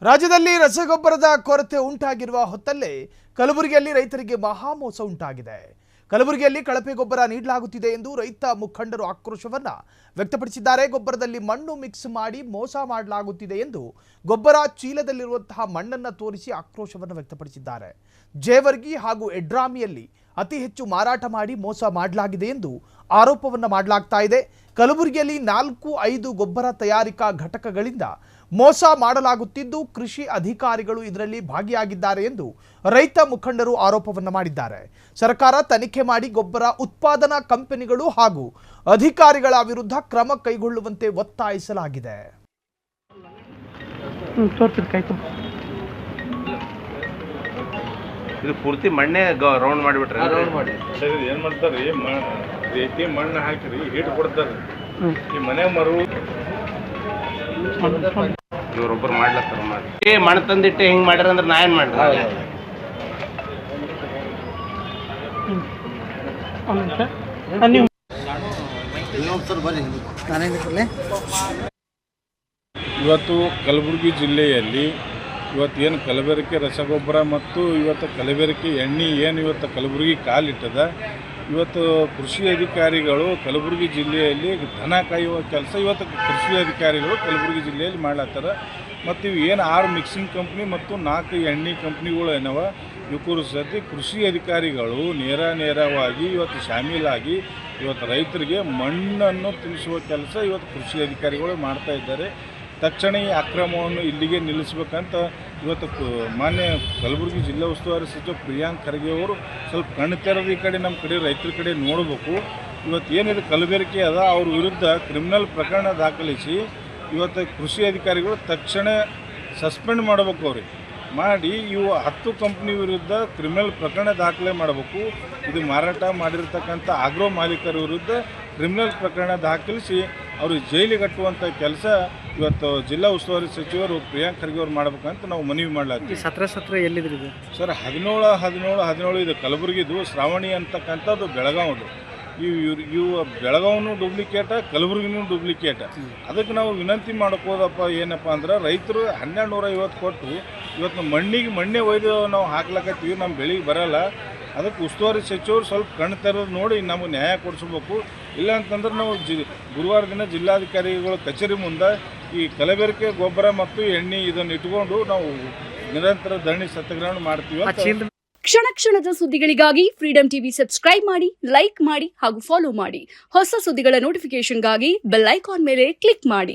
ರಾಜ್ಯದಲ್ಲಿ ರಸಗೊಬ್ಬರದ ಕೊರತೆ ಉಂಟಾಗಿರುವ ಹೊತ್ತಲ್ಲೇ ಕಲಬುರಗಿಯಲ್ಲಿ ರೈತರಿಗೆ ಮಹಾಮೋಸ ಉಂಟಾಗಿದೆ. ಕಲಬುರಗಿಯಲ್ಲಿ ಕಳಪೆ ಗೊಬ್ಬರ ನೀಡಲಾಗುತ್ತಿದೆ ಎಂದು ರೈತ ಮುಖಂಡರು ಆಕ್ರೋಶವನ್ನ ವ್ಯಕ್ತಪಡಿಸಿದ್ದಾರೆ. ಗೊಬ್ಬರದಲ್ಲಿ ಮಣ್ಣು ಮಿಕ್ಸ್ ಮಾಡಿ ಮೋಸ ಮಾಡಲಾಗುತ್ತಿದೆ ಎಂದು ಗೊಬ್ಬರ ಚೀಲದಲ್ಲಿರುವಂತಹ ಮಣ್ಣನ್ನು ತೋರಿಸಿ ಆಕ್ರೋಶವನ್ನು ವ್ಯಕ್ತಪಡಿಸಿದ್ದಾರೆ. ಜೇವರ್ಗಿ ಹಾಗೂ ಎಡ್ರಾಮಿಯಲ್ಲಿ ಅತಿ ಹೆಚ್ಚು ಮಾರಾಟ ಮಾಡಿ ಮೋಸ ಮಾಡಲಾಗಿದೆ ಎಂದು ಆರೋಪವನ್ನು ಮಾಡಲಾಗ್ತಾ ಇದೆ. ಕಲಬುರಗಿಯಲ್ಲಿ 4-5 ಗೊಬ್ಬರ ತಯಾರಿಕಾ ಘಟಕಗಳಿಂದ ಮೋಸ ಮಾಡಲಾಗುತ್ತಿದ್ದು ಕೃಷಿ ಅಧಿಕಾರಿಗಳು ಇದರಲ್ಲಿ ಭಾಗಿಯಾಗಿದ್ದಾರೆ ಎಂದು ರೈತ ಮುಖಂಡರು ಆರೋಪವನ್ನು ಮಾಡಿದ್ದಾರೆ. ಸರ್ಕಾರ ತನಿಖೆ ಮಾಡಿ ಗೊಬ್ಬರ ಉತ್ಪಾದನಾ ಕಂಪನಿಗಳು ಹಾಗೂ ಅಧಿಕಾರಿಗಳ ವಿರುದ್ಧ ಕ್ರಮ ಕೈಗೊಳ್ಳುವಂತೆ ಒತ್ತಾಯಿಸಲಾಗಿದೆ. ಇದು ಪೂರ್ತಿ ಮಣ್ಣೆ ರೌಂಡ್ ಮಾಡಿಬಿಟ್ರೆ ಏನು ಮಾಡ್ತಾರೆ ರೀತಿ ಮಣ್ಣು ಹಾಕಿರಿ ಹಿಟ್ಟು ಕೊಡ್ತಾರೆ. ಈ ಮನೆ ಮರು ಇವ್ರೊಬ್ಬರು ಮಾಡ್ಲತ್ತಾರ ಮಾಡಿ ಮಣ್ಣು ತಂದಿಟ್ಟು ಹೆಂಗ್ ಮಾಡ್ಯಾರ ಅಂದ್ರೆ ನಾ ಏನ್ ಮಾಡ್ರಿ. ಇವತ್ತು ಕಲಬುರಗಿ ಜಿಲ್ಲೆಯಲ್ಲಿ ಇವತ್ತೇನು ಕಲಬೆರಕೆ ರಸಗೊಬ್ಬರ ಮತ್ತು ಇವತ್ತು ಕಲಬೆರಕೆ ಎಣ್ಣೆ ಏನು ಇವತ್ತು ಕಲಬುರಗಿ ಕಾಲಿಟ್ಟದ, ಇವತ್ತು ಕೃಷಿ ಅಧಿಕಾರಿಗಳು ಕಲಬುರಗಿ ಜಿಲ್ಲೆಯಲ್ಲಿ ದನ ಕಾಯುವ ಕೆಲಸ ಇವತ್ತು ಕೃಷಿ ಅಧಿಕಾರಿಗಳು ಕಲಬುರಗಿ ಜಿಲ್ಲೆಯಲ್ಲಿ ಮಾಡ್ಲತ್ತಾರ. ಮತ್ತು ಇವು ಏನು 6 ಮಿಕ್ಸಿಂಗ್ ಕಂಪ್ನಿ ಮತ್ತು 4 ಎಣ್ಣೆ ಕಂಪ್ನಿಗಳು ಏನವ ಇವ್ರ ಸತಿ ಕೃಷಿ ಅಧಿಕಾರಿಗಳು ನೇರವಾಗಿ ಇವತ್ತು ಶಾಮೀಲಾಗಿ ಇವತ್ತು ರೈತರಿಗೆ ಮಣ್ಣನ್ನು ತಿಳಿಸುವ ಕೆಲಸ ಇವತ್ತು ಕೃಷಿ ಅಧಿಕಾರಿಗಳು ಮಾಡ್ತಾ ಇದ್ದಾರೆ. ತಕ್ಷಣ ಈ ಅಕ್ರಮವನ್ನು ಇಲ್ಲಿಗೆ ನಿಲ್ಲಿಸಬೇಕಂತ ಇವತ್ತು ಮಾನ್ಯ ಕಲಬುರಗಿ ಜಿಲ್ಲಾ ಉಸ್ತುವಾರಿ ಸಚಿವ ಪ್ರಿಯಾಂಕ್ ಖರ್ಗೆ ಅವರು ಸ್ವಲ್ಪ ಕಣ್ಣು ತೆರೆದು ಈ ಕಡೆ ನಮ್ಮ ಕಡೆ ರೈತರ ಕಡೆ ನೋಡಬೇಕು. ಇವತ್ತು ಏನಿದೆ ಕಲಬೆರಕೆ ಅದ ಅವ್ರ ವಿರುದ್ಧ ಕ್ರಿಮಿನಲ್ ಪ್ರಕರಣ ದಾಖಲಿಸಿ ಇವತ್ತು ಕೃಷಿ ಅಧಿಕಾರಿಗಳು ತಕ್ಷಣ ಸಸ್ಪೆಂಡ್ ಮಾಡಬೇಕು. ಅವ್ರಿಗೆ ಮಾಡಿ ಇವು 10 ಕಂಪ್ನಿ ವಿರುದ್ಧ ಕ್ರಿಮಿನಲ್ ಪ್ರಕರಣ ದಾಖಲೆ ಮಾಡಬೇಕು. ಇದು ಮಾರಾಟ ಮಾಡಿರ್ತಕ್ಕಂಥ ಆಗ್ರೋ ಮಾಲೀಕರ ವಿರುದ್ಧ ಕ್ರಿಮಿನಲ್ ಪ್ರಕರಣ ದಾಖಲಿಸಿ ಅವ್ರಿಗೆ ಜೈಲಿಗೆ ಕಟ್ಟುವಂಥ ಕೆಲಸ ಇವತ್ತು ಜಿಲ್ಲಾ ಉಸ್ತುವಾರಿ ಸಚಿವರು ಪ್ರಿಯಾಂಕ್ ಖರ್ಗೆ ಅವ್ರು ಮಾಡ್ಬೇಕಂತ ನಾವು ಮನವಿ ಮಾಡ್ಲಾಗ್ತೀವಿ. ಸತ್ರ ಎಲ್ಲಿದ್ರಿ ಸರ್? 17 ಇದು ಕಲಬುರಗಿದು, ಶ್ರಾವಣಿ ಅಂತಕ್ಕಂಥದ್ದು ಬೆಳಗಾವದು. ಇವು ಬೆಳಗಾವನು ಡೂಪ್ಲಿಕೇಟ, ಕಲಬುರಗಿನೂ ಡೂಪ್ಲಿಕೇಟ. ಅದಕ್ಕೆ ನಾವು ವಿನಂತಿ ಮಾಡೋಕೋದಪ್ಪ ಏನಪ್ಪ ಅಂದ್ರೆ ರೈತರು 1250 ಕೊಟ್ಟು ಇವತ್ತು ಮಣ್ಣೆ ಒಯ್ದು ನಾವು ಹಾಕ್ಲಕತ್ತೀವಿ, ನಮ್ಮ ಬೆಳೆಗೆ ಬರೋಲ್ಲ. ಅದಕ್ಕೆ ಉಸ್ತುವಾರಿ ಸಚಿವರು ಸ್ವಲ್ಪ ಕಣ್ಣು ತೆರೆದು ನೋಡಿ ನಮಗೆ ನ್ಯಾಯ ಕೊಡಿಸ್ಬೇಕು. ಇಲ್ಲ ಅಂತಂದ್ರೆ ನಾವು ಗುರುವಾರ ದಿನ ಜಿಲ್ಲಾಧಿಕಾರಿಗಳ ಕಚೇರಿ ಮುಂದೆ ಈ ಕಲಬೆರಕೆ ಗೊಬ್ಬರ ಮತ್ತು ಎಣ್ಣೆ ಇದನ್ನು ಇಟ್ಕೊಂಡು ನಾವು ನಿರಂತರ ಧರಣಿ ಸತ್ಯಾಗ್ರಹ ಮಾಡ್ತೀವಿ ಅಂತ. ಕ್ಷಣದ ಸುದ್ದಿಗಳಿಗಾಗಿ ಫ್ರೀಡಂ ಟಿವಿ ಸಬ್ಸ್ಕ್ರೈಬ್ ಮಾಡಿ, ಲೈಕ್ ಮಾಡಿ ಹಾಗೂ ಫಾಲೋ ಮಾಡಿ. ಹೊಸ ಸುದ್ದಿಗಳ ನೋಟಿಫಿಕೇಶನ್ಗಾಗಿ ಬೆಲ್ ಐಕಾನ್ ಮೇಲೆ ಕ್ಲಿಕ್ ಮಾಡಿ.